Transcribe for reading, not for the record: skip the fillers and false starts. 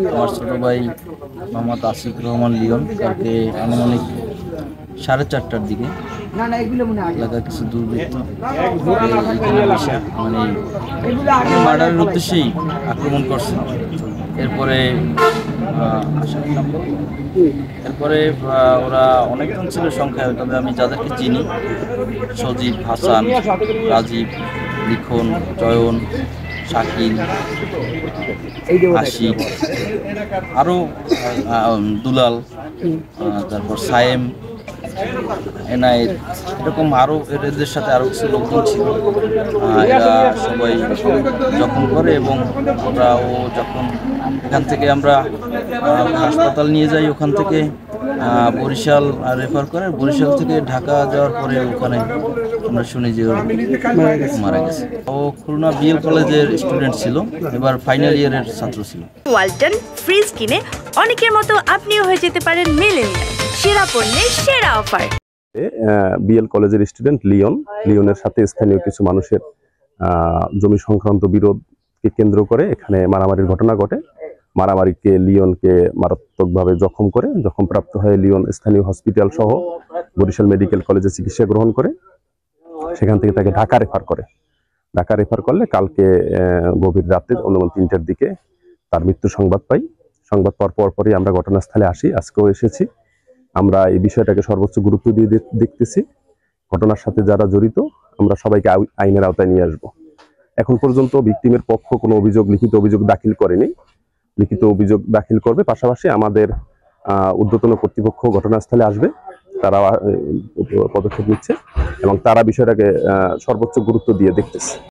আমার ছোট ভাই মোহাম্মদ আসিফ রহমান লিওন কালকে আনুমানিক 4:30টার দিকে এলাকার কিছু দুর্বৃত্ত মানে মার্ডারের উদ্দেশ্যেই আক্রমণ করছে। এরপরে ওরা অনেকজন ছিল সংখ্যায়, তবে আমি যাদেরকে চিনি সজীব, হাসান, রাজীব, লিখন, জয়ন, শাকিল, আশিক, আরও দুলাল, তারপর সায়েম, এনায়েত, এরকম আরও এদের সাথে আরও কিছু লোকজন ছিল। এরা সবাই জখম করে এবং ও যখন এখান থেকে আমরা হাসপাতাল নিয়ে যাই, ওখান থেকে বরিশাল রেফার করে, বরিশাল থেকে ঢাকা যাওয়ার পরে ওখানে আমরা শুনি যে মারা গেছে। ও খুলনা বিএল কলেজের স্টুডেন্ট ছিল, এবার ফাইনাল ইয়ারের ছাত্র ছিল। ওয়ালটন ফ্রিজ কিনে অনেকের মতো আপনিও হয়ে যেতে পারেন মিলেনিয়াল, সেরা পণ্যের সেরা অফার। বিএল কলেজের স্টুডেন্ট লিওনের সাথে স্থানীয় কিছু মানুষের জমি সংক্রান্ত বিরোধকে কেন্দ্র করে এখানে মারামারির ঘটনা ঘটে। মারামারিকে লিওনকে মারাত্মকভাবে জখমপ্রাপ্ত হয়ে লিওন স্থানীয় হসপিটাল সহ বরিশাল মেডিকেল কলেজে চিকিৎসা গ্রহণ করে। সেখান থেকে তাকে ঢাকা রেফার করলে কালকে গভীর রাতে অনুমান 3টার দিকে তার মৃত্যুর সংবাদ পাই। সংবাদ পাওয়ার পরই আমরা ঘটনাস্থলে আসি, আজকেও এসেছি। আমরা এই বিষয়টাকে সর্বোচ্চ গুরুত্ব দিয়ে দেখতেছি। ঘটনার সাথে যারা জড়িত আমরা সবাইকে আইনের আওতায় নিয়ে আসব। এখন পর্যন্ত ভিকটিমের পক্ষ কোনো লিখিত অভিযোগ দাখিল করেনি। লিখিত অভিযোগ দাখিল করবে, পাশাপাশি আমাদের ঊর্ধ্বতন কর্তৃপক্ষ ঘটনাস্থলে আসবে, তারা পদক্ষেপ নিচ্ছে এবং তারা বিষয়টাকে সর্বোচ্চ গুরুত্ব দিয়ে দেখতেছে।